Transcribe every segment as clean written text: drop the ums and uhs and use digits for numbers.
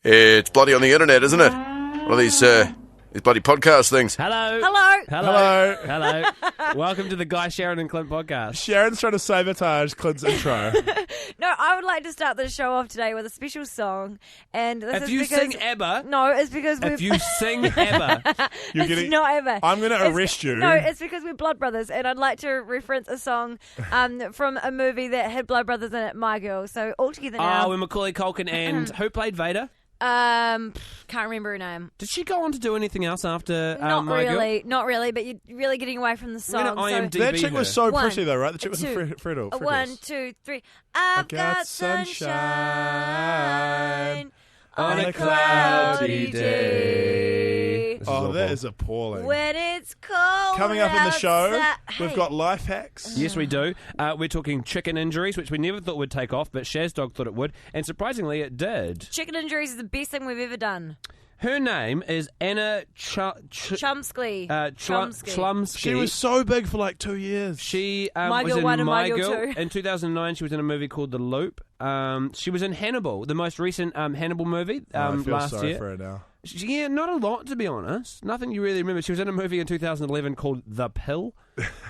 It's bloody on the internet, isn't it? One of these bloody podcast things. Hello. Hello. Hello. Hello. Welcome to the Guy, Sharyn and Clint podcast. Sharon's trying to sabotage Clint's intro. No, I would like to start the show off today with a special song. And this If is you because, sing ABBA... No, it's because we're... If you sing ABBA... It's not ABBA. I'm going to arrest you. No, it's because we're blood brothers, and I'd like to reference a song from a movie that had blood brothers in it, My Girl. So all together now. Oh, with Macaulay Culkin and... Who played Vader? Can't remember her name. Did she go on to do anything else after Not My Girl? not really, but you're really getting away from the song. I'm gonna IMDb That chick was so One, pretty, though, right? The chick was two, Freddle. 1, 2, 3. I've got sunshine on a cloudy day. Oh, that is appalling. When it's cold Coming up in the show, outside. we've got life hacks. Yes, we do. We're talking chicken injuries, which we never thought would take off, but Shaz Dog thought it would, and surprisingly it did. Chicken injuries is the best thing we've ever done. Her name is Anna Chomsky. Chlumsky. She was so big for like 2 years. She My was Girl in 1 and My My Girl Girl. 2. In 2009, she was in a movie called The Loop. She was in Hannibal, the most recent Hannibal movie I feel last sorry year. for her now. Yeah, not a lot, to be honest. Nothing you really remember. She was in a movie in 2011 called The Pill.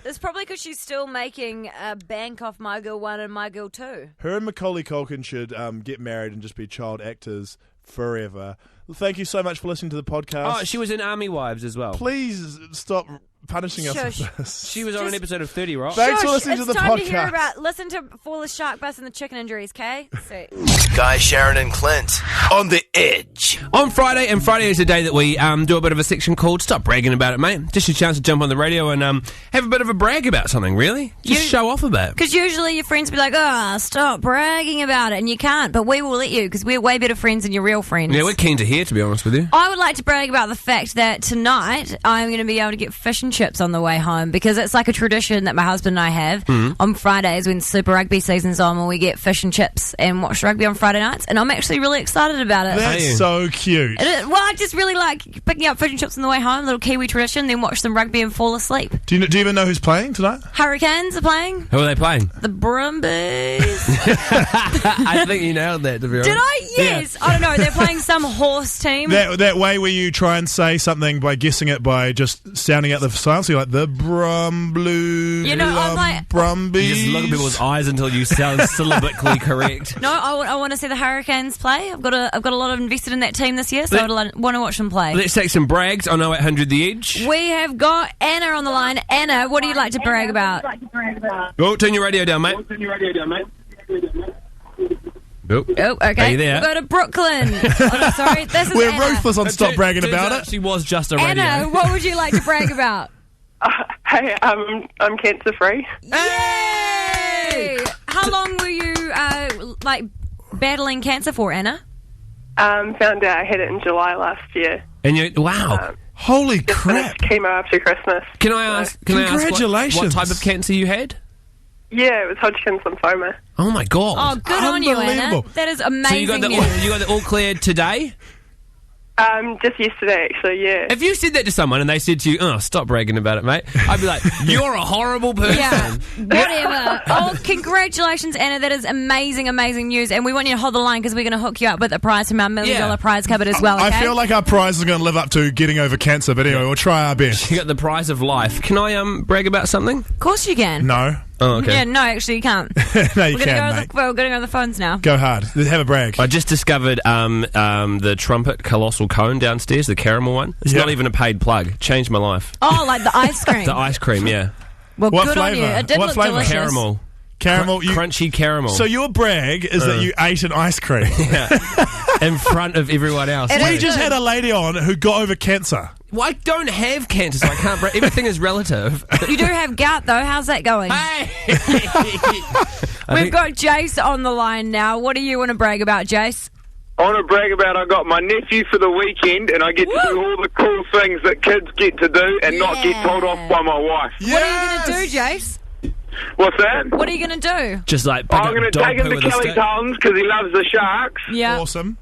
It's probably because she's still making a bank off My Girl 1 and My Girl 2. Her and Macaulay Culkin should get married and just be child actors forever. Thank you so much for listening to the podcast. Oh, she was in Army Wives as well. Please stop punishing us Shush. with this. She was on an episode of 30 Rock. Thanks for Shush, listening to the it's time podcast. to hear about. Listen to For the Shark Bus and the Chicken Injuries, okay? Sweet. Guy, Sharyn and Clint on the edge. On Friday, and Friday is the day that we do a bit of a section called Stop Bragging About It, Mate. Just a chance to jump on the radio and have a bit of a brag about something, really. Just show off a bit. Because usually your friends be like, oh, stop bragging about it, and you can't, but we will let you, because we're way better friends than your real friends. Yeah, we're keen to hear, to be honest with you. I would like to brag about the fact that tonight I'm going to be able to get fish and chips on the way home, because it's like a tradition that my husband and I have on Fridays when Super Rugby season's on, when we get fish and chips and watch rugby on Friday nights, and I'm actually really excited about it. That's so cute. Well, I just really like picking up fish and chips on the way home, little Kiwi tradition, then watch some rugby and fall asleep. Do you even know who's playing tonight? Hurricanes are playing. Who are they playing? The Brumbies. I think you nailed that, to be honest. Did I? Yes. Yeah. I don't know. They're playing some horse team. That way where you try and say something by guessing it by just sounding out the sound. So you're like, the Brumblue. You know, I'm like... Brumbies. You just look at people's eyes until you sound syllabically correct. No, I want to see the Hurricanes play. I've got a lot of invested in that team this year, so I want to watch them play. Let's take some brags on 0800 The Edge. We have got Anna on the line. Anna, what do you like to brag about? Oh, turn your radio down, mate. Oh, Oh, okay. Are you there? We'll go to Brooklyn. Oh, no, sorry, this is We're Anna. ruthless on stop bragging about it. She was just a radio. Anna, what would you like to brag about? Hey, I'm cancer free. Yay! How long were you battling cancer for, Anna? Found out I had it in July last year. And you, wow. Holy Just crap. finished chemo after Christmas. Can I ask? Congratulations. What type of cancer you had? Yeah, it was Hodgkin's lymphoma. Oh my god! Oh, good on you, Anna. Unbelievable. That is So amazing you got the news. you got the all cleared today? Just yesterday, actually, yeah. If you said that to someone and they said to you, "Oh, stop bragging about it, mate," I'd be like, "You're a horrible person." Yeah, whatever. Oh, congratulations, Anna. That is amazing, amazing news. And we want you to hold the line because we're going to hook you up with a prize from our $1 million prize cupboard as well, okay? I feel like our prize is going to live up to getting over cancer, but anyway, we'll try our best. You got the prize of life. Can I brag about something? Of course you can. No. Oh, okay. Yeah, no, actually you can't. No, you We're can, mate. going to go to the phones now. Go hard. Have a brag. I just discovered the trumpet colossal cone downstairs, the caramel one. It's Yeah. not even a paid plug. Changed my life. Oh, like the ice cream. The ice cream, yeah. Well, What good on you. flavour? It did What look flavour? delicious. Caramel. Caramel. Crunchy caramel. So your brag is that you ate an ice cream. in front of everyone else. It We is just good. had a lady on who got over cancer. Well, I don't have cancer, so I can't brag. Everything is relative. You do have gout, though. How's that going? Hey! We've got Jace on the line now. What do you want to brag about, Jace? I want to brag about I got my nephew for the weekend and I get to do all the cool things that kids get to do and not get told off by my wife. What are you going to do, Jace? What's that? What are you going to do? Just like pick I'm up going to dog take him poo to with a Kelly stick. Collins because he loves the Sharks. Yeah. Awesome.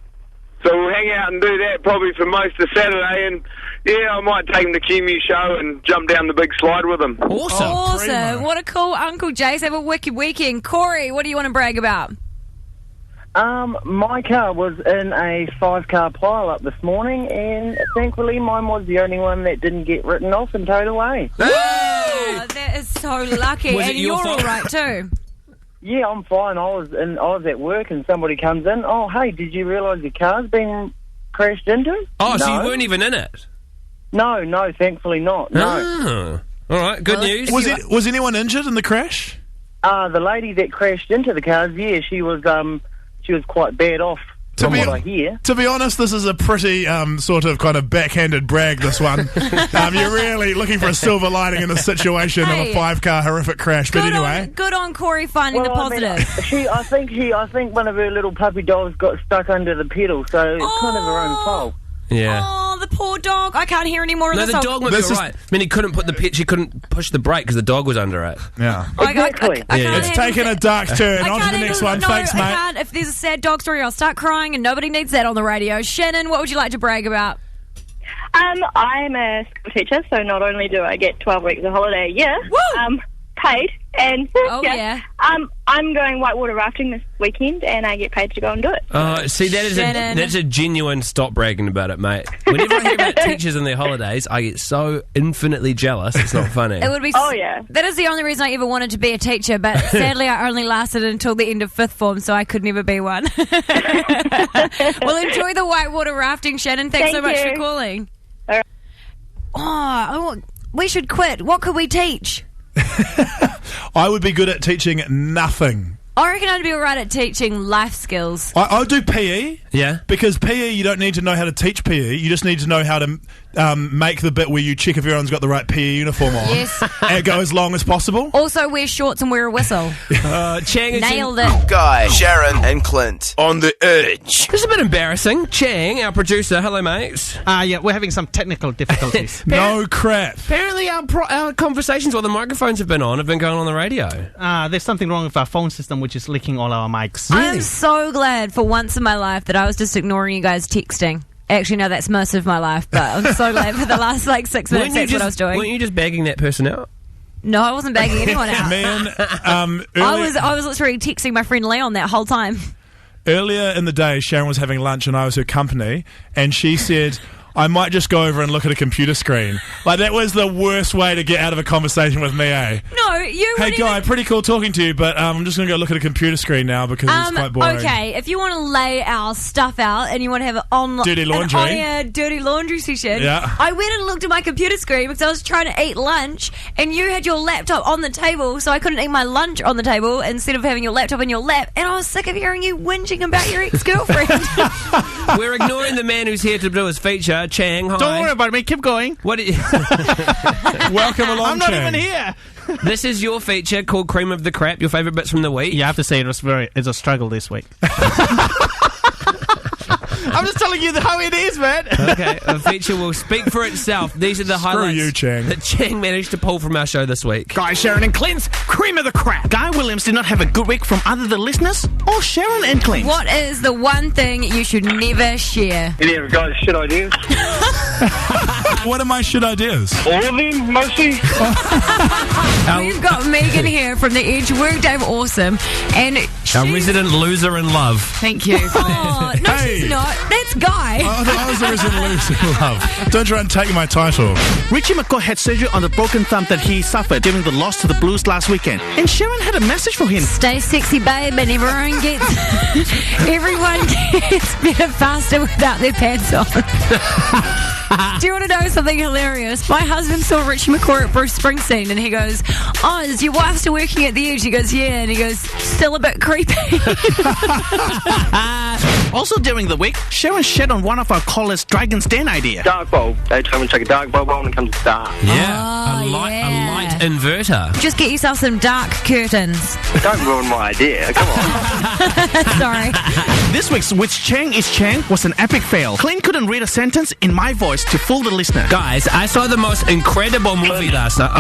So we'll hang out and do that probably for most of Saturday. And yeah, I might take him to QMU show and jump down the big slide with him. Awesome. Awesome. primo. What a cool Uncle Jace. Have a wicked weekend. Corey, what do you want to brag about? My car was in a 5-car pile-up this morning, and thankfully mine was the only one that didn't get written off and towed away. Oh, that is so lucky. Was it and your you're all fault? right too. Yeah, I'm fine. I was at work, and somebody comes in. Oh, hey, did you realise your car's been crashed into? Oh, no. so you weren't even in it? No, thankfully not. No. Oh. All right, good news. Was anyone injured in the crash? The lady that crashed into the cars, yeah, she was quite bad off. From what I hear. To be honest, this is a pretty sort of kind of backhanded brag, this one. You're really looking for a silver lining in the situation of a 5-car horrific crash. But anyway. Good on Corey finding the positive. I think one of her little puppy dogs got stuck under the pedal, so it's kind of her own fault. Yeah. Oh, the poor dog. I can't hear any more of No, this. the dog might be right. I mean, she couldn't push the brake because the dog was under it. Yeah. Exactly. I can't It's handle taken a dark turn. On to the next one. No, Thanks, mate. I can't. If there's a sad dog story, I'll start crying, and nobody needs that on the radio. Shannon, what would you like to brag about? I'm a school teacher, so not only do I get 12 weeks of holiday a year, paid, and I'm going whitewater rafting this weekend, and I get paid to go and do it. See, that's a genuine stop bragging about it, mate. Whenever I hear about teachers and their holidays, I get so infinitely jealous. It's not funny. It would be. Oh yeah. That is the only reason I ever wanted to be a teacher, but sadly I only lasted until the end of 5th form, so I could never be one. Well, enjoy the whitewater rafting, Shannon. Thanks so much for calling. All right. Oh, we should quit. What could we teach? I would be good at teaching nothing. I reckon I'd be alright at teaching life skills. I would do PE. Yeah. Because PE, you don't need to know how to teach PE. You just need to know how to make the bit where you check if everyone's got the right PE uniform on. Yes. And go as long as possible. Also wear shorts and wear a whistle. Chang is Nailed it. Guy, Sharyn, and Clint on the edge. This is a bit embarrassing. Chang, our producer, hello, mates. Yeah, we're having some technical difficulties. No crap. Apparently our conversations while the microphones have been on have been going on the radio. There's something wrong with our phone system, which is leaking all our mics. I am so glad for once in my life that I was just ignoring you guys texting. Actually, no, that's most of my life, but I'm so glad for the last 6 minutes that's what I was doing. Weren't you just bagging that person out? No, I wasn't bagging anyone out. Man, I was literally texting my friend Leon that whole time. earlier in the day, Sharyn was having lunch and I was her company, and she said, I might just go over and look at a computer screen. Like, that was the worst way to get out of a conversation with me, eh? No, you Hey, wouldn't Guy, even... pretty cool talking to you, but I'm just going to go look at a computer screen now because it's quite boring. Okay, if you want to lay our stuff out and you want to have it on Dirty laundry. an on-air dirty laundry session, Yeah. I went and looked at my computer screen because I was trying to eat lunch and you had your laptop on the table, so I couldn't eat my lunch on the table instead of having your laptop in your lap, and I was sick of hearing you whinging about your ex-girlfriend. We're ignoring the man who's here to do his feature, Chang. Hi. Don't worry about me. Keep going. What? Welcome along, I'm not Chang. even here. This is your feature called Cream of the Crap, your favourite bits from the week. Yeah, I have to say it's a struggle this week. I'm just telling you how it is, man. Okay, a feature will speak for itself. These are the highlights you, Chang. that Chang managed to pull from our show this week. Guy, Sharyn and Clint's Cream of the Crap. Guy Williams did not have a good week from either the listeners or Sharyn and Clint. What is the one thing you should never share? Any of you guys shit ideas? What are my shit ideas? All of them, mostly? We've got Megan here from The Edge, Workday Awesome, and Our she's... resident loser in love. Thank you. Oh, no, Hey. she's not. That's Guy. I thought I was the resident loser in love. Don't try and take my title. Richie McCaw had surgery on the broken thumb that he suffered during the loss to the Blues last weekend. And Sharyn had a message for him. Stay sexy, babe, and everyone gets better faster without their pants on. Do you want to know something hilarious? My husband saw Richie McCaw at Bruce Springsteen, and he goes, "Oh, is your wife still working at The Edge?" He goes, "Yeah," and he goes, "Still a bit creepy." Also during the week, Sharyn shed on one of our callers' Dragon's Den idea. Dark bulb. They told me to take a dark bulb on when it comes to dark. Yeah, Oh, a light yeah. inverter. Just get yourself some dark curtains. Don't ruin my idea. Come on. Sorry. This week's Which Chang is Chang was an epic fail. Clint couldn't read a sentence in my voice to fool the listener. Guys, I saw the most incredible movie last night.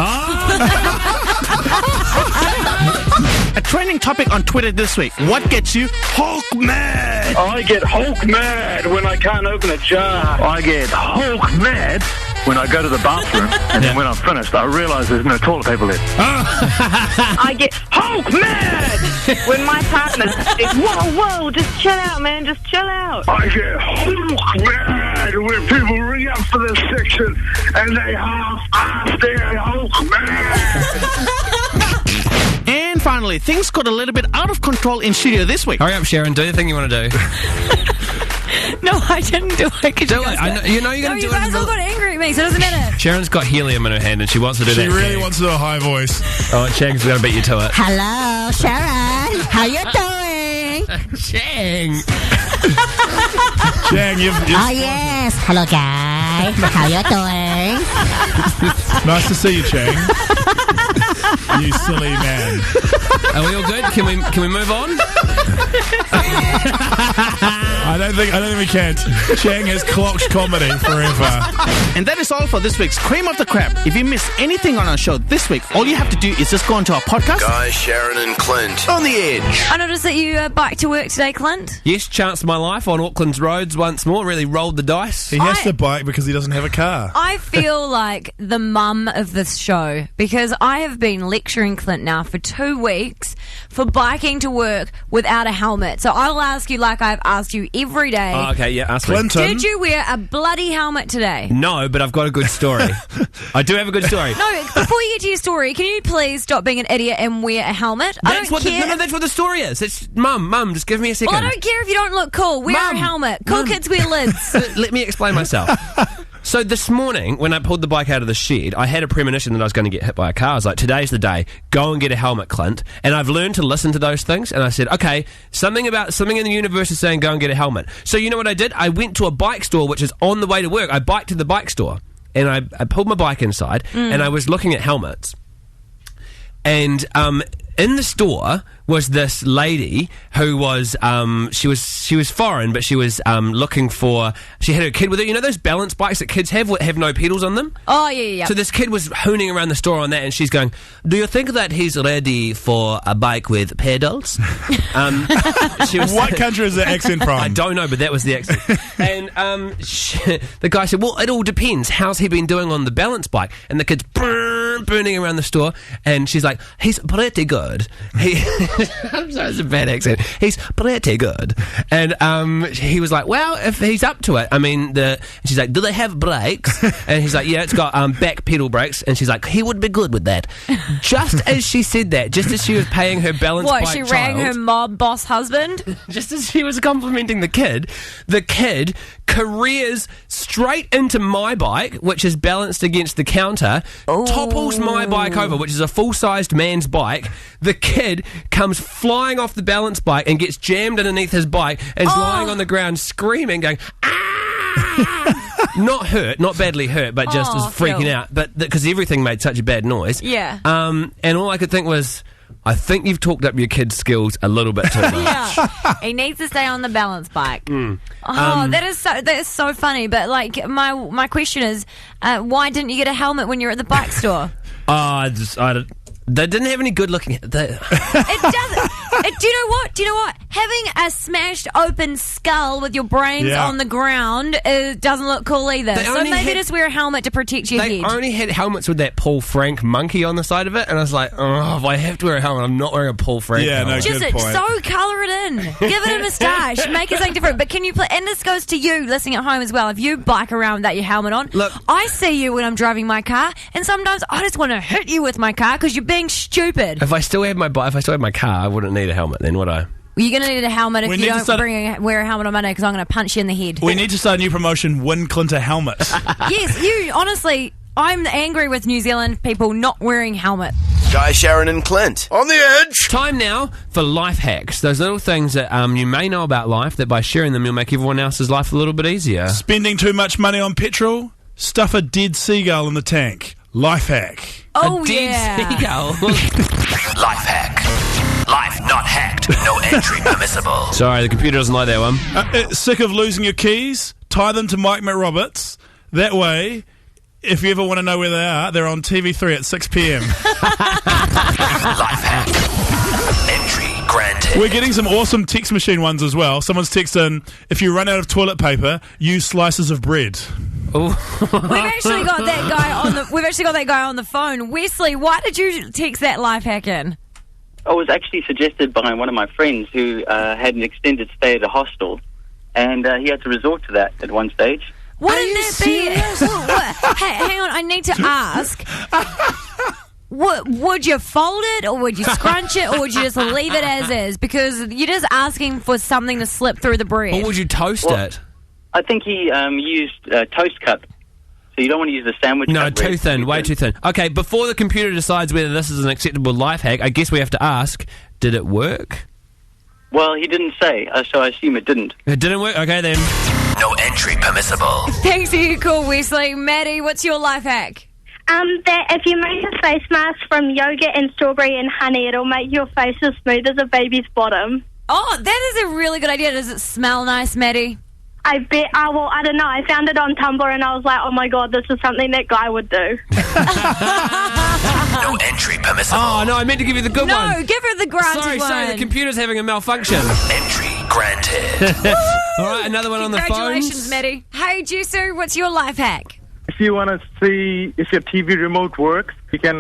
A trending topic on Twitter this week. What gets you Hulk mad? I get Hulk mad when I can't open a jar. I get Hulk mad when I go to the bathroom, and then when I'm finished, I realise there's no toilet paper left. I get Hulk mad when my partner says, whoa, just chill out, man, just chill out. I get Hulk mad when people ring up for this section and they half-ass their Hulk mad. And finally, things got a little bit out of control in studio this week. Hurry up, Sharyn. Do the thing you want to do. No, I didn't do it. Do it. You know you're going to do it. You guys all got angry at me, so it doesn't matter. Sharyn's got helium in her hand and she wants to do that. She really wants to do a high voice. Oh, Chang's going to beat you to it. Hello, Sharyn. How you doing? Chang. Chang, you've Oh, yes. Hello, guys. How you doing? nice to see you, Chang. You silly man. Are we all good? Can we move on? I don't think we can. Chang has clocked comedy forever. And that is all for this week's Cream of the Crap. If you missed anything on our show this week, all you have to do is just go onto our podcast. Guy, Sharyn and Clint on the edge. I noticed that you biked to work today, Clint. Yes, chance of my life on Auckland's roads once more. Really rolled the dice. He has to bike because he doesn't have a car. I feel like the mum of this show because I have been lecturing Clint now for 2 weeks for biking to work without a helmet. So I'll ask you like I've asked you every day. Oh, okay, yeah, ask me. Clinton. Did you wear a bloody helmet today? No, but I've got a good story. I do have a good story. No, before you get to your story, can you please stop being an idiot and wear a helmet? That's what the story is. It's Mum, just give me a second. Well, I don't care if you don't look cool. Wear a helmet. Cool kids wear lids. Let me explain myself. So this morning, when I pulled the bike out of the shed, I had a premonition that I was going to get hit by a car. I was like, today's the day. Go and get a helmet, Clint. And I've learned to listen to those things. And I said, okay, something in the universe is saying go and get a helmet. So you know what I did? I went to a bike store, which is on the way to work. I biked to the bike store. And I pulled my bike inside, and I was looking at helmets. And in the store was this lady who was she was foreign, but she was looking for. She had her kid with her. You know those balance bikes that kids have no pedals on them? Oh yeah. So this kid was hooning around the store on that, and she's going, "Do you think that he's ready for a bike with pedals?" She was what country is the accent from? I don't know, but that was the accent. And the guy said, "Well, it all depends. How's he been doing on the balance bike?" And the kid's burning around the store, and she's like, "He's pretty good." I'm sorry, it's a bad accent. He's pretty good. And he was like, well, if he's up to it, I mean, and she's like, do they have brakes? And he's like, yeah, it's got back pedal brakes. And she's like, he would be good with that. Just as she said that, just as she was paying her balance bike she rang her mob boss husband? Just as she was complimenting the kid careers straight into my bike, which is balanced against the counter, topples my bike over, which is a full-sized man's bike. The kid comes flying off the balance bike and gets jammed underneath his bike and is lying on the ground screaming, going, ah! Not hurt, not badly hurt, but just is freaking out. But because everything made such a bad noise. Yeah. And all I could think was, I think you've talked up your kid's skills a little bit too much. Yeah. He needs to stay on the balance bike. That is so funny. But like my question is, why didn't you get a helmet when you were at the bike store? They didn't have any good looking. It doesn't. Do you know what? Having a smashed open skull with your brains on the ground doesn't look cool either. So maybe just wear a helmet to protect your head. They only had helmets with that Paul Frank monkey on the side of it, and I was like, oh, if I have to wear a helmet, I'm not wearing a Paul Frank helmet. Just colour it in. Give it a moustache. Make it something different. But can you play? And this goes to you listening at home as well. If you bike around without your helmet on, look, I see you when I'm driving my car, and sometimes I just want to hit you with my car because you're being stupid. If I still had my car, I wouldn't need a helmet then, would I? You're going to need a helmet if you don't wear a helmet on Monday because I'm going to punch you in the head. We need to start a new promotion, Win Clint a helmet. Yes, you, honestly, I'm angry with New Zealand people not wearing helmets. Guy, Sharyn and Clint on the edge. Time now for life hacks. Those little things that you may know about life that by sharing them you'll make everyone else's life a little bit easier. Spending too much money on petrol? Stuff a dead seagull in the tank. Life hack. Oh, a dead seagull. Life hack. Life not hacked. No entry permissible. Sorry, the computer doesn't like that one. Sick of losing your keys? Tie them to Mike McRoberts. That way, if you ever want to know where they are, they're on TV3 at 6 p.m. Life hack. Entry granted. We're getting some awesome text machine ones as well. Someone's texted in, if you run out of toilet paper, use slices of bread. Oh. We've actually got that guy on the phone. Wesley, why did you text that life hack in? I was actually suggested by one of my friends who had an extended stay at a hostel, and he had to resort to that at one stage. Wouldn't that be... Hey, hang on, I need to ask. Would you fold it, or would you scrunch it, or would you just leave it as is? Because you're just asking for something to slip through the bread. Or would you toast it? I think he used a toast cup. So you don't want to use the sandwich cup. No, too thin, way too thin. Okay, before the computer decides whether this is an acceptable life hack, I guess we have to ask, did it work? Well, he didn't say, so I assume it didn't. It didn't work? Okay, then. No entry permissible. Thanks for your call, Wesley. Maddie, what's your life hack? That if you make a face mask from yogurt and strawberry and honey, it'll make your face as smooth as a baby's bottom. Oh, that is a really good idea. Does it smell nice, Maddie? I bet. Well, I don't know. I found it on Tumblr and I was like, oh my god, this is something that guy would do. No entry permissible. Oh, no, I meant to give you the good one. No, give her the granted one. Sorry, the computer's having a malfunction. Entry granted. All right, another one on the phone. Congratulations, Maddie. Hey, Jesu, what's your life hack? If you want to see if your TV remote works, you can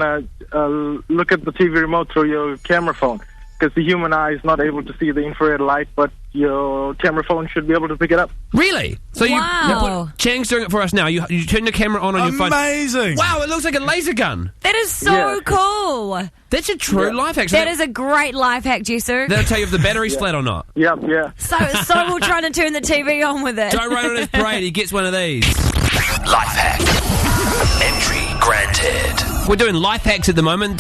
look at the TV remote through your camera phone. Because the human eye is not able to see the infrared light, but your camera phone should be able to pick it up. Really? So Chang's doing it for us now. You turn the camera on your phone. Amazing. Wow, it looks like a laser gun. That is so cool. That's a true life hack. That is a great life hack, Jesu. That'll tell you if the battery's flat or not. Yep, yeah. So we're trying to turn the TV on with it. Don't run on his parade. He gets one of these. Life hack. Entry granted. We're doing life hacks at the moment.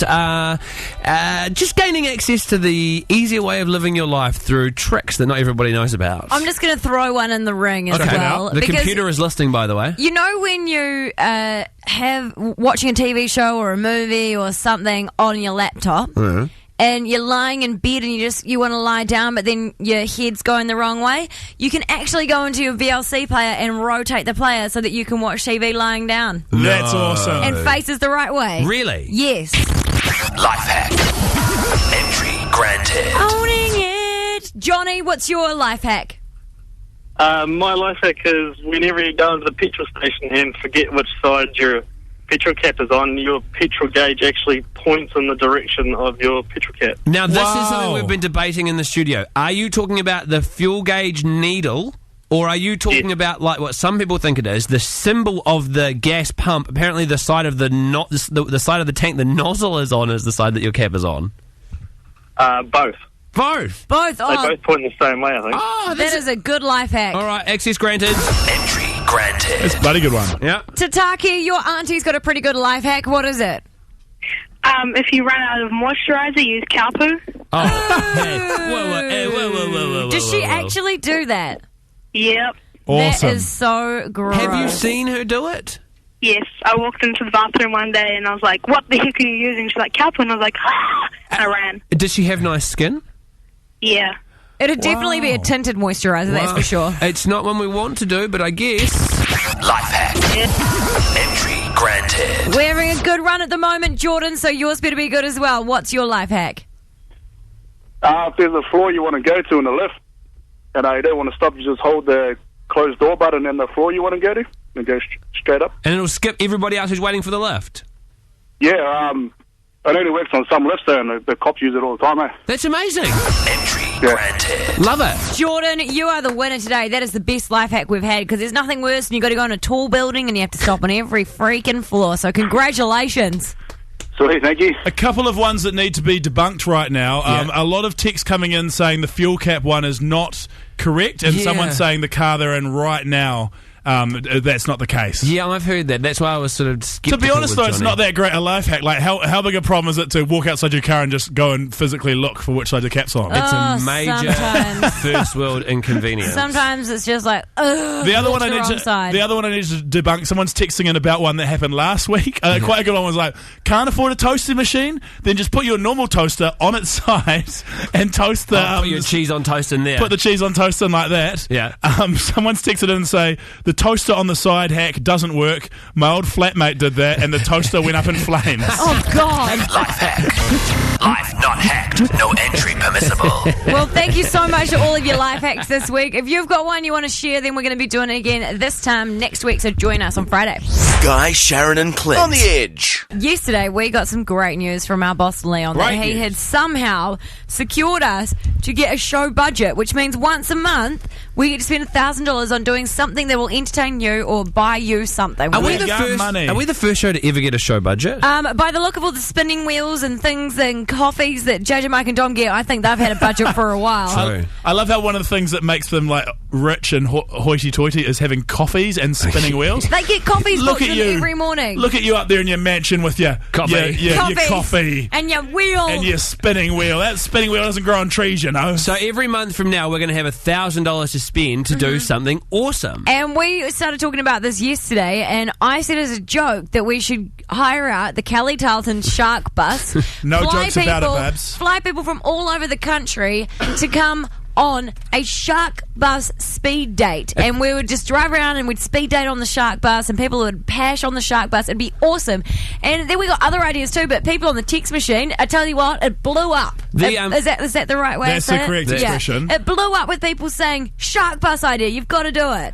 Just gaining access to the easier way of living your life through tricks that not everybody knows about. I'm just going to throw one in the ring as well. The computer is listening, by the way. You know when you have watching a TV show or a movie or something on your laptop, and you're lying in bed and you want to lie down, but then your head's going the wrong way, you can actually go into your VLC player and rotate the player so that you can watch TV lying down. That's awesome. And faces the right way. Really? Yes. Life hack. Entry granted. Owning it. Johnny, what's your life hack? My life hack is whenever you go into the petrol station and forget which side your petrol cap is on, your petrol gauge actually points in the direction of your petrol cap. Now, this is something we've been debating in the studio. Are you talking about the fuel gauge needle, or are you talking about, like what some people think it is, the symbol of the gas pump? Apparently, the side of the side of the tank the nozzle is on is the side that your cap is on. Both. Both? Both. They both point in the same way, I think. Oh, that is a good life hack. All right, access granted. Entry granted. It's a bloody good one. Yeah. Tataki, your auntie's got a pretty good life hack. What is it? If you run out of moisturiser, use cow poo. Oh, hey. Whoa. Does she actually do that? Yep. Awesome. That is so gross. Have you seen her do it? Yes. I walked into the bathroom one day and I was like, what the heck are you using? She's like, cow poo. And I was like, ah! And I ran. Does she have nice skin? Yeah. It'd definitely be a tinted moisturiser, that's for sure. It's not one we want to do, but I guess. Life hack. Entry granted. We're having a good run at the moment, Jordan, so yours better be good as well. What's your life hack? If there's a floor you want to go to in the lift, and you don't want to stop, you just hold the closed door button and the floor you want to go to, and go straight up. And it'll skip everybody else who's waiting for the lift? Yeah, it only works on some lifts there, and the cops use it all the time, eh? That's amazing. Entry granted. Love it. Jordan, you are the winner today. That is the best life hack we've had, because there's nothing worse than you've got to go in a tall building and you have to stop on every freaking floor. So congratulations. Sweet, thank you. A couple of ones that need to be debunked right now. A lot of texts coming in saying the fuel cap one is not correct, and someone saying the car they're in right now, that's not the case. Yeah, I've heard that. That's why I was sort of skeptical. To be honest, though, with it's Johnny. not that great a life hack. Like, how big a problem is it to walk outside your car and just go and physically look for which side the cap's on? It's a major first world inconvenience. Sometimes it's just like, ugh. The other one I need to debunk. Someone's texting in about one that happened last week. Quite a good one was like, can't afford a toaster machine? Then just put your normal toaster on its side and toast the. Put your cheese on toast in there. Put the cheese on toast in like that. Yeah. Someone's texted in and say the toaster on the side hack doesn't work. My old flatmate did that, and the toaster went up in flames. Oh, God. Life hack. Life not hacked. No entry permissible. Well, thank you so much to all of your life hacks this week. If you've got one you want to share, then we're going to be doing it again this time next week, so join us on Friday. Guy, Sharyn and Clint. On the edge. Yesterday, we got some great news from our boss, Leon, that he had somehow secured us to get a show budget, which means once a month, we get to spend $1,000 on doing something that will entertain you or buy you something. Are we the first show to ever get a show budget? By the look of all the spinning wheels and things and coffees that JJ, Mike and Dom get, I think they've had a budget for a while. I love how one of the things that makes them like rich and hoity-toity is having coffees and spinning wheels. They get coffees booked in every morning. Look at you up there in your mansion with your coffee. Your coffee. And your wheel. And your spinning wheel. That spinning wheel doesn't grow on trees, you know. So every month from now, we're going to have $1,000 to spend to do something awesome. And we started talking about this yesterday, and I said as a joke that we should hire out the Kelly Tarleton Shark Bus. No jokes about it, Babs. Fly people from all over the country to come on a shark bus speed date, and we would just drive around and we'd speed date on the shark bus, and people would pash on the shark bus. It'd be awesome. And then we got other ideas too, but people on the text machine, I tell you what, it blew up. Is that the right way to say it? That's the correct expression. It blew up with people saying, shark bus idea, you've got to do it.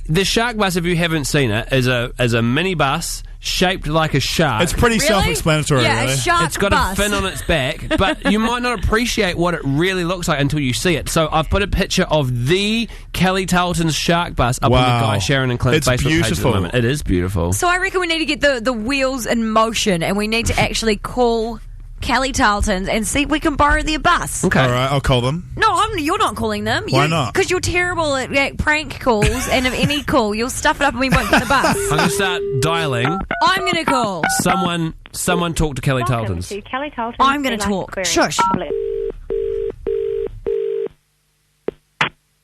The shark bus, if you haven't seen it, is a mini bus shaped like a shark. It's pretty self-explanatory, yeah, really. A shark It's got bus. a fin on its back, but you might not appreciate what it really looks like until you see it. So I've put a picture of the Kelly Tarleton's shark bus up on the Guy, Sharyn and Clint Facebook page at the moment. It is beautiful. So I reckon we need to get the wheels in motion, and we need to actually call Kelly Tarleton's and see if we can borrow their bus. Okay. All right, I'll call them. No, you're not calling them. Why not? Because you're terrible at prank calls, and if any call, you'll stuff it up and we won't get the bus. I'm going to start dialing. I'm going to call. Someone talk to Kelly Tarleton's. To Kelly Tarleton's. I'm going to talk. Shush.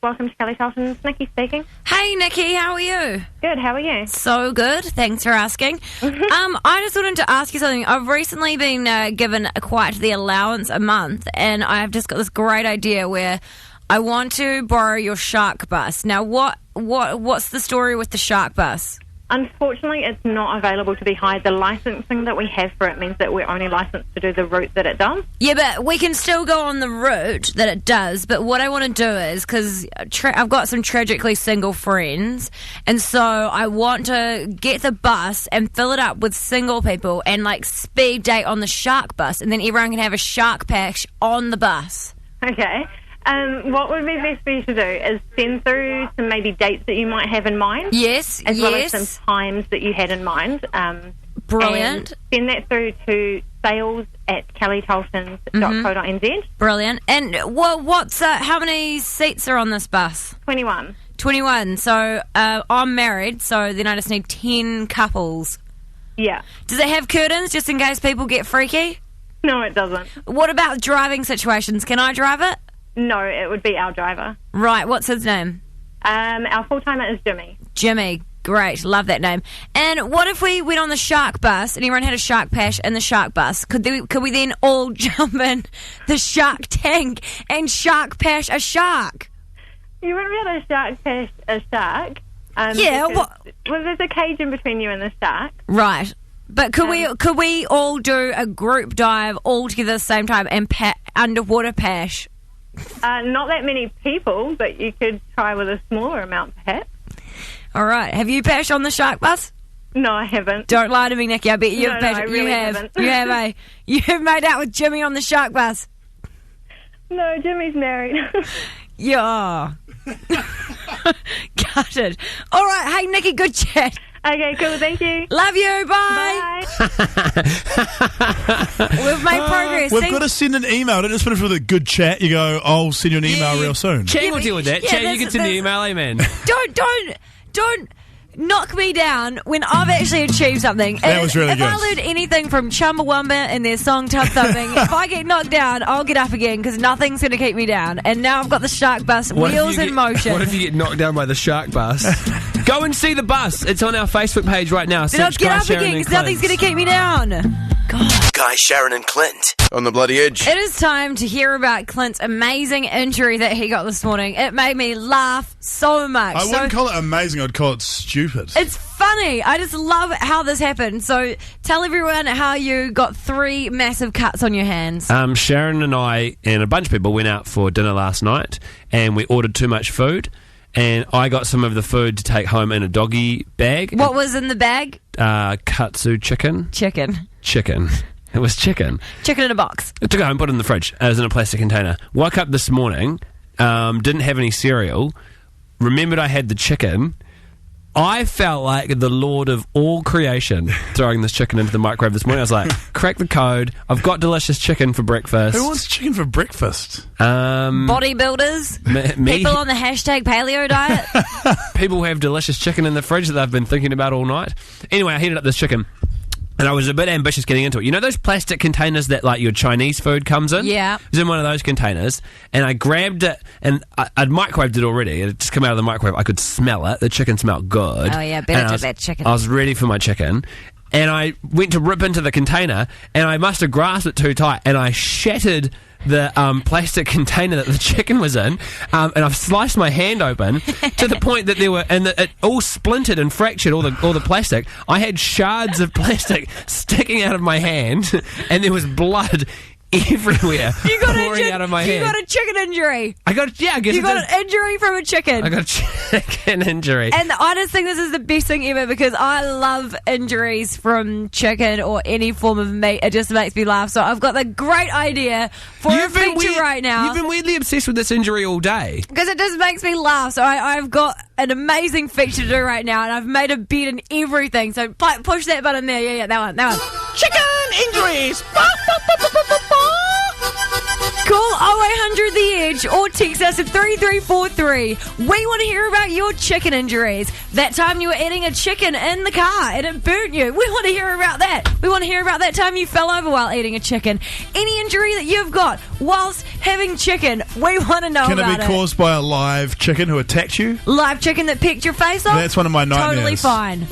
Welcome to Kelly Tarleton's. Nikki speaking. Hey, Nikki, how are you? Good, how are you? So good. Thanks for asking. I just wanted to ask you something. I've recently been given quite the allowance a month, and I've just got this great idea where I want to borrow your shark bus. Now, what's the story with the shark bus? Unfortunately, it's not available to be hired. The licensing that we have for it means that we're only licensed to do the route that it does. Yeah, but we can still go on the route that it does. But what I want to do is, because I've got some tragically single friends, and so I want to get the bus and fill it up with single people and like speed date on the shark bus, and then everyone can have a shark patch on the bus. Okay. What would be best for you to do is send through some maybe dates that you might have in mind. Yes, as well as some times that you had in mind. Brilliant. Send that through to sales@kellytarletons.co.nz. Brilliant. And what's how many seats are on this bus? 21. 21. So I'm married, so then I just need 10 couples. Yeah. Does it have curtains just in case people get freaky? No, it doesn't. What about driving situations? Can I drive it? No, it would be our driver. Right, what's his name? Our full-timer is Jimmy. Jimmy, great, love that name. And what if we went on the shark bus and everyone had a shark pash in the shark bus? Could we then all jump in the shark tank and shark pash a shark? You wouldn't be able to shark pash a shark. Yeah, well, there's a cage in between you and the shark. Right. But could we all do a group dive all together at the same time and underwater pash? Not that many people, but you could try with a smaller amount, perhaps. All right. Have you pashed on the shark bus? No, I haven't. Don't lie to me, Nikki. I bet you've No, pashed. I really haven't. You have you have made out with Jimmy on the shark bus. No, Jimmy's married. Yeah. Got it. All right. Hey, Nikki, good chat. Okay, cool. Thank you. Love you. Bye. We've made progress. We've got to send an email. Don't just finish with a good chat. You go, I'll send you an email real soon. Chang will deal with that. Chang, you can send the email, amen. Don't knock me down when I've actually achieved something. That was really if good. I learned anything from Chumbawamba and their song Tub Thumping, if I get knocked down, I'll get up again because nothing's going to keep me down. And now I've got the shark bus wheels in motion. What if you get knocked down by the shark bus? Go and see the bus. It's on our Facebook page right now. Then I'll get up again because nothing's going to keep me down. Guy, Sharyn and Clint. On the bloody edge. It is time to hear about Clint's amazing injury that he got this morning. It made me laugh so much. I wouldn't call it amazing, I'd call it stupid. It's funny. I just love how this happened. So tell everyone how you got 3 massive cuts on your hands. Sharyn and I and a bunch of people went out for dinner last night and we ordered too much food. And I got some of the food to take home in a doggy bag. What was in the bag? Katsu chicken. Chicken. It was chicken. Chicken in a box. I took it home, put it in the fridge. It was in a plastic container. Woke up this morning, didn't have any cereal, remembered I had the chicken. I felt like the lord of all creation throwing this chicken into the microwave this morning. I was like, crack the code. I've got delicious chicken for breakfast. Who wants chicken for breakfast? Bodybuilders? Me. People on the hashtag paleo diet? People who have delicious chicken in the fridge that they've been thinking about all night. Anyway, I heated up this chicken. And I was a bit ambitious getting into it. You know those plastic containers that, like, your Chinese food comes in? Yeah. It was in one of those containers, and I grabbed it, and I'd microwaved it already. It had just come out of the microwave. I could smell it. The chicken smelled good. Oh, yeah, better do that chicken. I was ready for my chicken, and I went to rip into the container, and I must have grasped it too tight, and I shattered the plastic container that the chicken was in, and I've sliced my hand open to the point that it all splintered and fractured all the plastic. I had shards of plastic sticking out of my hand, and there was blood everywhere pouring out of my hand. You got a chicken injury. I guess you got an injury from a chicken. I got a chicken injury. And I just think this is the best thing ever because I love injuries from chicken or any form of meat. It just makes me laugh. So I've got the great idea for a feature right now. You've been weirdly obsessed with this injury all day. Because it just makes me laugh. So I've got an amazing feature to do right now, and I've made a bet and everything. So push that button there. Yeah, that one. Chicken injuries! Call 0800 The Edge or text us at 3343. We want to hear about your chicken injuries. That time you were eating a chicken in the car and it burnt you. We want to hear about that. We want to hear about that time you fell over while eating a chicken. Any injury that you've got whilst having chicken, we want to know about it. Can it be caused by a live chicken who attacked you? Live chicken that picked your face off? That's one of my nightmares. Totally fine.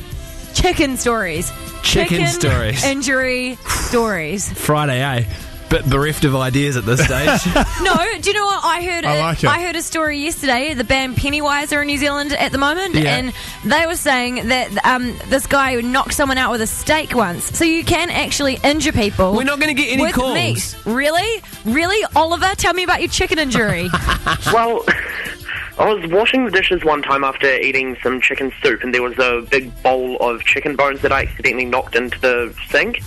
Chicken stories. Chicken stories. Injury stories. Friday, eh? Bit bereft of ideas at this stage. No, do you know what I heard? I heard a story yesterday. The band Pennywise are in New Zealand at the moment, Yeah. and they were saying that this guy knocked someone out with a steak once. So you can actually injure people. We're not going to get any with calls. meat. Really, Oliver? Tell me about your chicken injury. Well, I was washing the dishes one time after eating some chicken soup, and there was a big bowl of chicken bones that I accidentally knocked into the sink.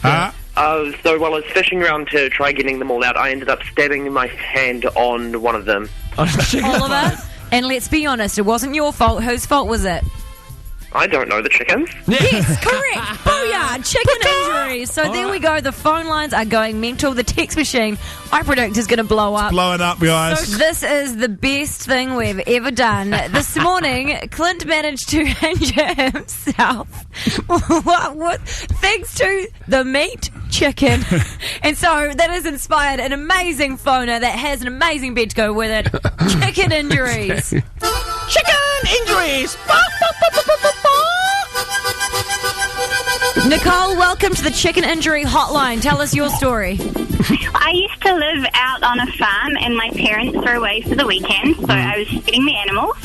So while I was fishing around to try getting them all out, I ended up stabbing my hand on one of them. Oliver, and let's be honest, it wasn't your fault. Whose fault was it? I don't know the chickens. Yes, correct. Booyah! Chicken injuries. So there we go. The phone lines are going mental. The text machine, I predict, is going to blow up. Blowing up, guys. So this is the best thing we've ever done. This morning, Clint managed to injure himself. What? Thanks to the meat chicken. And so that has inspired an amazing phoner that has an amazing bed to go with it. Chicken injuries. Chicken injuries! Nicole, welcome to the Chicken Injury Hotline. Tell us your story. I used to live out on a farm and my parents were away for the weekend, so I was feeding the animals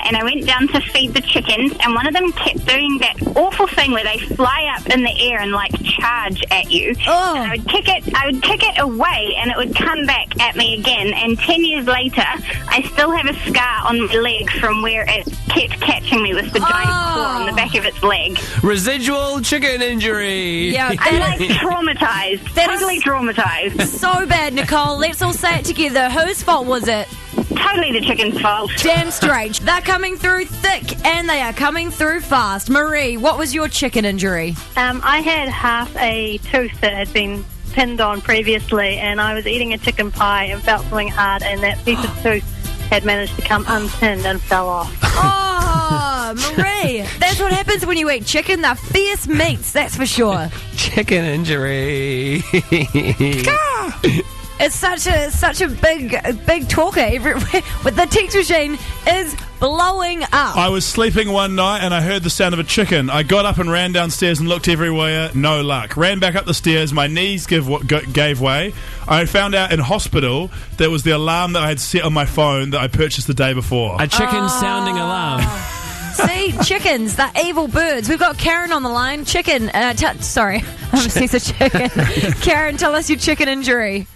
and I went down to feed the chickens, and one of them kept doing that awful thing where they fly up in the air and like charge at you. Oh. And I would kick it away and it would come back at me again, and 10 years later I still have a scar on my leg from where it kept catching me with the giant claw on the back of its leg. Residual chicken injury. Yeah, I'm like traumatized. Totally traumatized. So bad, Nicole. Let's all say it together. Whose fault was it? Totally the chicken's fault. Damn straight. They're coming through thick and they are coming through fast. Marie, what was your chicken injury? I had half a tooth that had been pinned on previously, and I was eating a chicken pie and felt something hard, and that piece of tooth had managed to come unpinned and fell off. Oh, Marie, that's what happens when you eat chicken. They're fierce meats, that's for sure. Chicken injury. It's such a big talker everywhere. But the text machine is blowing up. I was sleeping one night and I heard the sound of a chicken. I got up and ran downstairs and looked everywhere. No luck. Ran back up the stairs. My knees gave way. I found out in hospital there was the alarm that I had set on my phone that I purchased the day before. A chicken sounding alarm. See, chickens, they're evil birds. We've got Karen on the line. Chicken, sorry, I'm obsessed with chicken. Karen, tell us your chicken injury.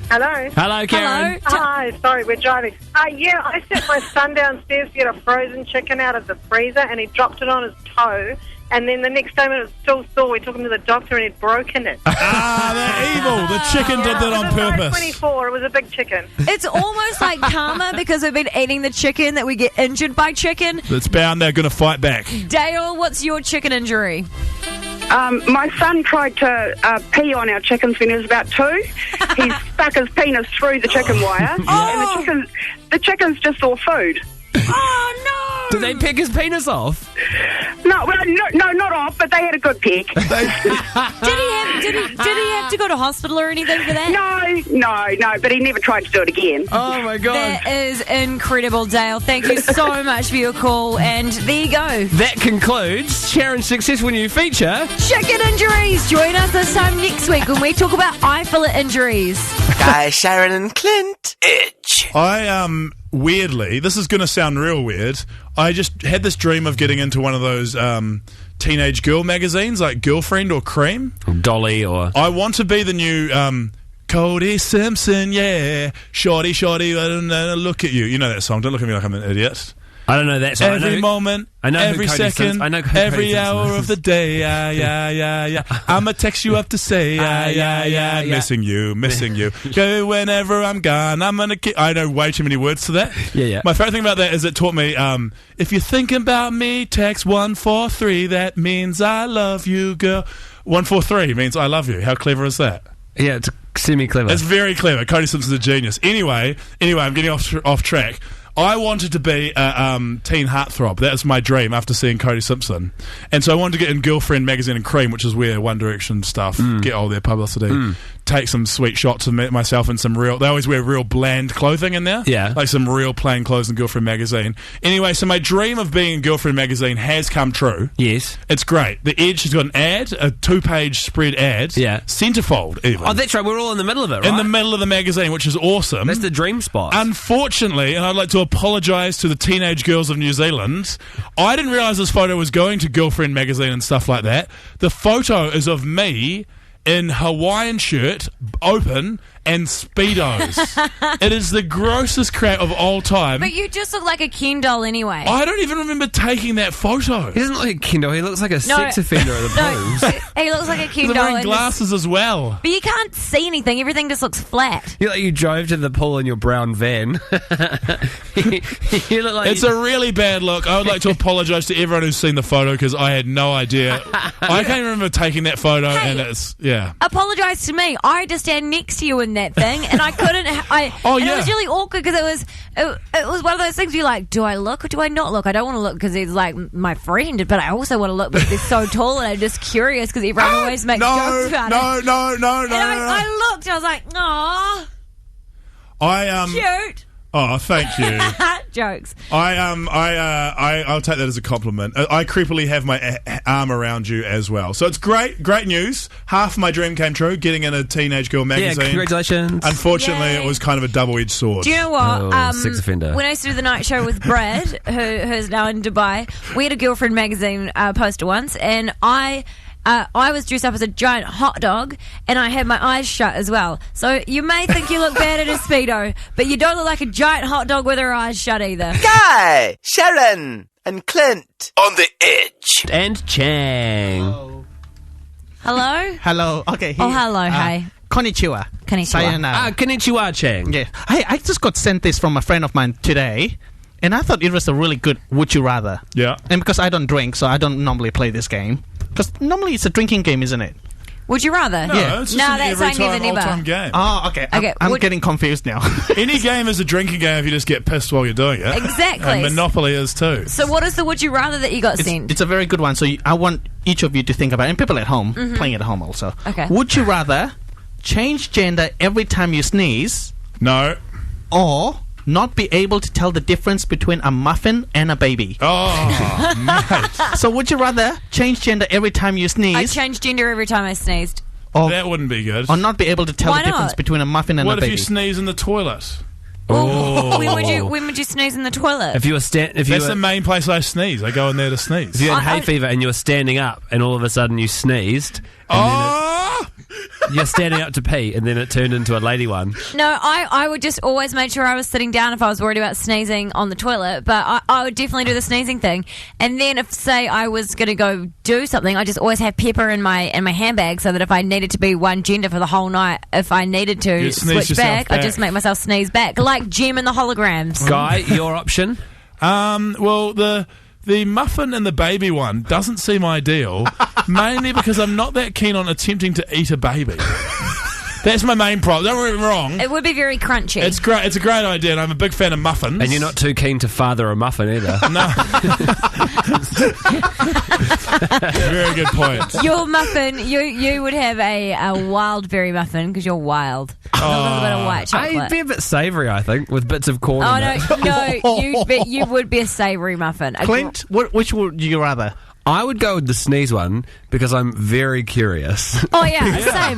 Hello. Hello, Karen. Hello. Hi, sorry, we're driving. Yeah, I sent my son downstairs to get a frozen chicken out of the freezer, and he dropped it on his toe. And then the next day when it was still sore, we took him to the doctor and he'd broken it. They're evil. The chicken did that on purpose. 24. It was a big chicken. It's almost like karma because we've been eating the chicken that we get injured by chicken. It's bound they're going to fight back. Dale, what's your chicken injury? My son tried to pee on our chickens when he was about 2. He stuck his penis through the chicken wire, and the chickens just saw food. Oh, no! Did they pick his penis off? No, not off, but they had a good pick. Did he have to go to hospital or anything for that? No, but he never tried to do it again. Oh, my God. That is incredible, Dale. Thank you so much for your call, and there you go. That concludes Sharyn's successful new feature, Chicken Injuries. Join us this time next week when we talk about eye fillet injuries. Guys, Sharyn and Clint. Edge. Weirdly, this is going to sound real weird, I just had this dream of getting into one of those teenage girl magazines like Girlfriend or Cream. Dolly or... I want to be the new Cody Simpson, yeah. Shorty, look at you. You know that song. Don't look at me like I'm an idiot. I don't know that song. Every moment, every second, every hour of the day, yeah. I'ma text you up to say, yeah. Missing you. Go whenever I'm gone. I'm gonna keep... I know way too many words to that. Yeah. My favourite thing about that is it taught me, if you're thinking about me, text 143. That means I love you, girl. 143 means I love you. How clever is that? Yeah, it's semi-clever. It's very clever. Cody Simpson's a genius. Anyway, I'm getting off track. I wanted to be a teen heartthrob. That was my dream after seeing Cody Simpson. And so I wanted to get in Girlfriend magazine and Cream, which is where One Direction stuff get all their publicity. Take some sweet shots of myself in some real... They always wear real bland clothing in there. Yeah. Like some real plain clothes in Girlfriend magazine. Anyway, so my dream of being in Girlfriend magazine has come true. Yes. It's great. The Edge has got an ad, a 2-page spread ad. Yeah. Centerfold, even. Oh, that's right. We're all in the middle of it, right? In the middle of the magazine, which is awesome. That's the dream spot. Unfortunately, and I'd like to apologise to the teenage girls of New Zealand, I didn't realise this photo was going to Girlfriend magazine and stuff like that. The photo is of me in Hawaiian shirt, open, and Speedos. It is the grossest crap of all time. But you just look like a Ken doll anyway. I don't even remember taking that photo. He doesn't look like a Ken doll. He looks like a sex offender at the pools. He looks like a Ken He's doll. wearing glasses as well. But you can't see anything. Everything just looks flat. You look like you drove to the pool in your brown van. You look like... It's a really bad look. I would like to apologise to everyone who's seen the photo because I had no idea. I can't remember taking that photo, and it's... Yeah. Apologise to me. I had to stand next to you in that thing, and I couldn't. It was really awkward because it was one of those things where you're like, do I look or do I not look? I don't want to look because he's like my friend, but I also want to look because he's so tall, and I'm just curious because everyone always makes jokes about it. No. And I looked, and I was like, aw, cute. Oh, thank you. Jokes. I'll take that as a compliment. I creepily have my arm around you as well. So it's great news. Half my dream came true, getting in a teenage girl magazine. Yeah, congratulations. Unfortunately, it was kind of a double-edged sword. Do you know what? Sex offender. When I used to do the night show with Brad, who's now in Dubai, we had a Girlfriend magazine poster once, and I was dressed up as a giant hot dog, and I had my eyes shut as well. So you may think you look bad in a Speedo, but you don't look like a giant hot dog with her eyes shut either. Guy, Sharyn, and Clint on the Edge. And Chang. Hello? Hello. Okay. Hello. Hey. Konnichiwa. Sayonara. Konnichiwa, Chang. Yeah. Hey, I just got sent this from a friend of mine today, and I thought it was a really good would you rather. Yeah. And because I don't drink, so I don't normally play this game. Because normally it's a drinking game, isn't it? Would you rather? No, Yeah. it's just an that's every time, never. all-time game. Oh, okay. I'm getting confused now. Any game is a drinking game if you just get pissed while you're doing it. Exactly. And Monopoly is too. So what is the would you rather that you got sent? It's a very good one. So I want each of you to think about it, and people at home, playing at home also. Okay. Would you rather change gender every time you sneeze? No. Or not be able to tell the difference between a muffin and a baby. Oh, mate. So would you rather change gender every time you sneeze? I changed gender every time I sneezed. That wouldn't be good. Or not be able to tell Why the difference not? between a muffin and What a if baby? you sneeze in the toilet? Oh. When would you sneeze in the toilet? If you were That's the main place I sneeze. I go in there to sneeze. If you had hay fever and you were standing up and all of a sudden you sneezed, and you're standing up to pee and then it turned into a lady one. No, I would just always make sure I was sitting down if I was worried about sneezing on the toilet, but I would definitely do the sneezing thing. And then if, say, I was going to go do something, I just always have pepper in my handbag so that if I needed to be one gender for the whole night, if I needed to You'd sneeze switch back, yourself I just make myself sneeze back. Like Gem and the holograms. Guy, your option? Well, the muffin and the baby one doesn't seem ideal, mainly because I'm not that keen on attempting to eat a baby. That's my main problem. Don't get me wrong. It would be very crunchy. It's great. It's a great idea, and I'm a big fan of muffins. And you're not too keen to father a muffin either. No. Very good point. Your muffin, you would have a wild berry muffin because you're wild. A little bit of white chocolate. I'd be a bit savoury, I think, with bits of corn Oh in it. no, you would be a savoury muffin. Clint, which would you rather? I would go with the sneeze one because I'm very curious. Oh yeah, same.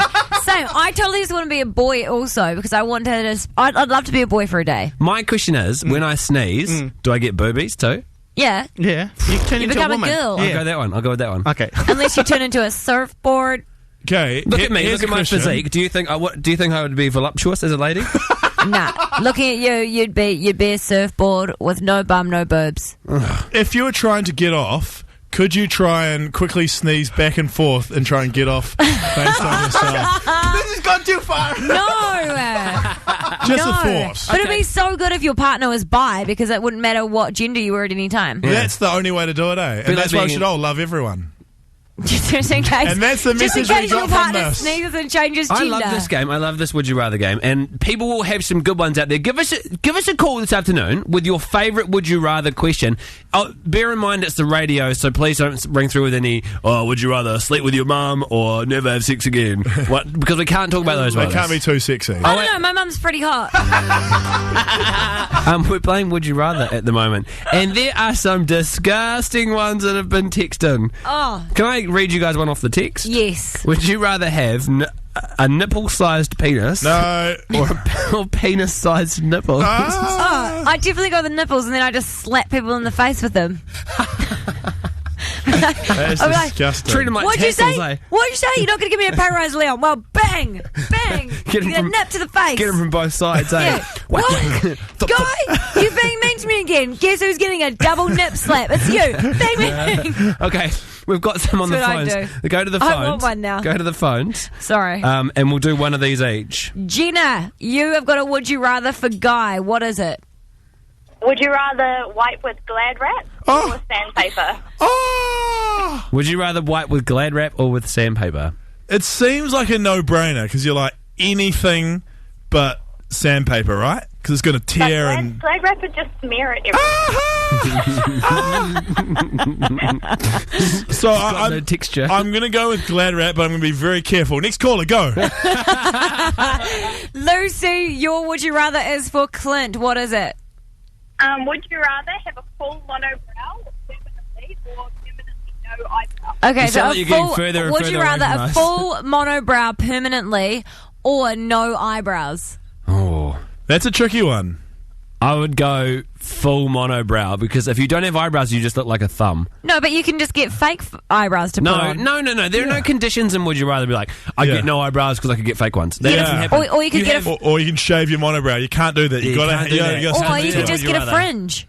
I totally just want to be a boy also because I want to. I'd love to be a boy for a day. My question is, when I sneeze, do I get boobies too? Yeah. Yeah. You turn into become a a woman. girl. I'll go that one. I'll go with that one. Okay. Unless you turn into a surfboard. Okay. Look at me. Here's Look at a my question. physique. Do you think I would be voluptuous as a lady? Nah. Looking at you, you'd be a surfboard with no bum, no boobs. If you were trying to get off, could you try and quickly sneeze back and forth and try and get off based on yourself? This has gone too far. No. Just no. a thought. But it'd be so good if your partner was bi because it wouldn't matter what gender you were at any time. Yeah. That's the only way to do it, eh? And that's why we being should all love everyone. Just in case. And that's the message just in we case got your from partner this. sneezes and changes I gender. love this game. I love this Would You Rather game. And people will have some good ones out there. Give us a call this afternoon with your favourite Would You Rather question. Oh, bear in mind it's the radio, so please don't ring through with any, would you rather sleep with your mum or never have sex again? What? Because we can't talk about those They ones. can't be too sexy. I don't know, my mum's pretty hot. We're playing Would You Rather at the moment. And there are some disgusting ones that have been texted in. Oh. Can I read you guys one off the text? Yes. Would you rather have a nipple-sized penis? No. Or penis-sized nipples? Oh, I definitely go the nipples and then I just slap people in the face with them. That's I'm like, disgusting. Treat them like What'd you tassels, say? eh? What'd you say? You're not going to give me a pay rise, Leon? Well, bang! Bang! Get him a from- nip to the face. Get them from both sides, eh? Yeah. What? Guy, you're being mean to me again. Guess who's getting a double nip slap? It's you. Bang, bang. Okay, we've got some on That's the what I phones. do. Go to the phones. I want one now. Go to the phones. Sorry. And we'll do one of these each. Jenna, you have got a would you rather for Guy. What is it? Would you rather wipe with Glad wrap or with sandpaper? Would you rather wipe with Glad wrap or with sandpaper? It seems like a no-brainer because you're like anything but sandpaper, right? Because it's going to tear But and... Glad wrap would just smear it everywhere. So got no texture. I'm going to go with Glad wrap, but I'm going to be very careful. Next caller, go. Lucy, your would you rather is for Clint. What is it? Would you rather have a full monobrow permanently or permanently no eyebrow? Okay, You so sound a like you're getting full, further and would further you away rather from a us. full monobrow permanently or no eyebrows? Oh, that's a tricky one. I would go full monobrow because if you don't have eyebrows, you just look like a thumb. No, but you can just get fake eyebrows to put on. No. There are no conditions in Would You Rather be like, I get no eyebrows because I could get fake ones. That doesn't happen. Or you could get or you can shave your monobrow. You can't do that. You gotta, can't do that. Or you could just get a fringe.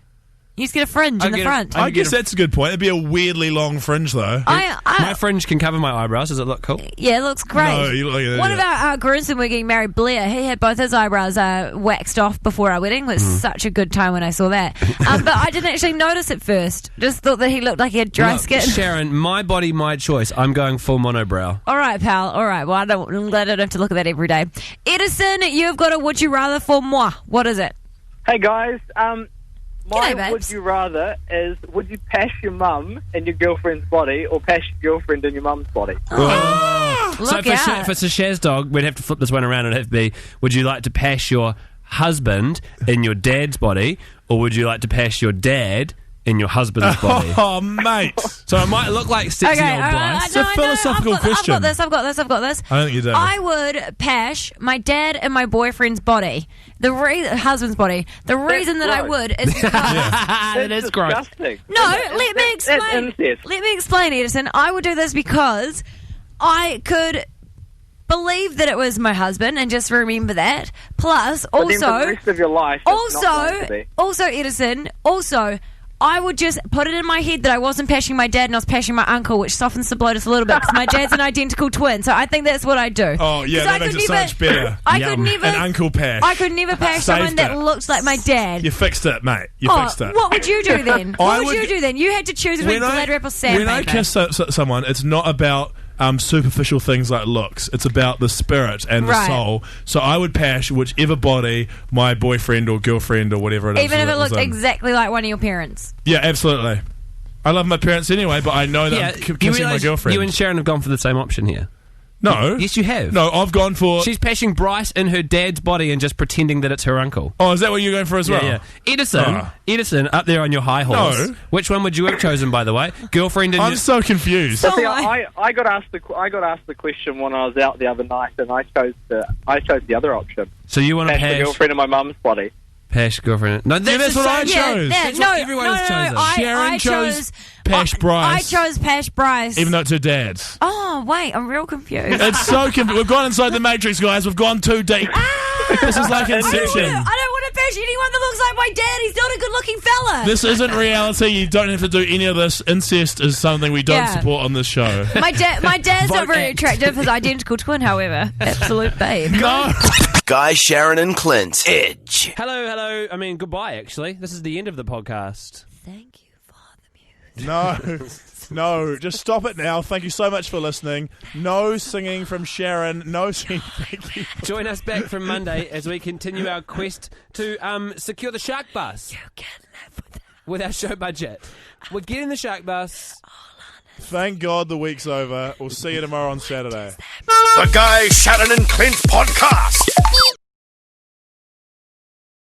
You just get a fringe in the front. I guess that's a good point. It'd be a weirdly long fringe, though. My fringe can cover my eyebrows. Does it look cool? Yeah, it looks great. No, you look like One of our groomsmen we're getting married, Blair, he had both his eyebrows waxed off before our wedding. It was such a good time when I saw that. But I didn't actually notice at first. Just thought that he looked like he had dry Look, skin. Sharon, my body, my choice. I'm going full monobrow. All right, pal. All right. Well, I'm glad I don't have to look at that every day. Edison, you've got a would you rather for moi. What is it? Hey guys, my G'day, babes. would you rather is would you pass your mum in your girlfriend's body or pass your girlfriend in your mum's body? So Look for out. Shaz dog, we'd have to flip this one around and it'd have to be, would you like to pass your husband in your dad's body, or would you like to pash your dad in your husband's body? Oh, mate. So it might look like sexy old Bryce. It's a philosophical question. I've got this. I don't think you do. I would pash my dad in my boyfriend's body. Husband's body. The reason that I would is because... That is gross. No, let me explain. Let me explain, Edison. I would do this because I could believe that it was my husband and just remember that. Plus, But then for the rest of your life, it's not going to be. also, Edison, I would just put it in my head that I wasn't pashing my dad and I was pashing my uncle, which softens the blow just a little bit because my dad's an identical twin. So I think that's what I'd do. Oh, yeah, that makes it so much better. I could never... An uncle pash. I could never pash someone that looks like my dad. You fixed it, mate. You fixed it. What would you do then? What would you do then? You had to choose between glad wrap or sandpaper. When I kiss someone, it's not about... superficial things like looks. It's about the spirit and the soul. So I would pash whichever body my boyfriend or girlfriend or whatever it is. Even if it looked exactly like one of your parents. Yeah, absolutely. I love my parents anyway, but I know that I'm kissing my girlfriend. You and Sharyn have gone for the same option here. No. Yes, you have. No, I've gone for... She's pashing Bryce in her dad's body and just pretending that it's her uncle. Oh, is that what you're going for as well? Yeah. Edison, up there on your high horse. No. Which one would you have chosen, by the way? Girlfriend and... I'm so confused. See, I got asked the question when I was out the other night, and I chose the other option. So you want to pash the girlfriend in my mum's body? Pash girlfriend. No, that's what I chose. That's what everyone has chosen. Sharyn chose Pash Bryce. I chose Pash Bryce. Even though it's her dad's. Oh, wait, I'm real confused. It's so confused. We've gone inside the Matrix, guys. We've gone too deep. This is like Inception. I don't want to pash anyone that looks like my dad. He's not a good-looking fella. This isn't reality. You don't have to do any of this. Incest is something we don't support on this show. My dad's not very attractive. His identical twin, however. Absolute babe. No. Guy, Sharyn and Clint. Edge. Hello. I mean, goodbye, actually. This is the end of the podcast. Thank you for the music. No, just stop it now. Thank you so much for listening. No singing from Sharyn. No singing. Thank you. Join us back from Monday as we continue our quest to secure the Shark Bus. You can live with that. With our show budget. We're getting the Shark Bus. Thank God the week's over. We'll see you tomorrow on Saturday. The Guy, Sharyn and Clint podcast.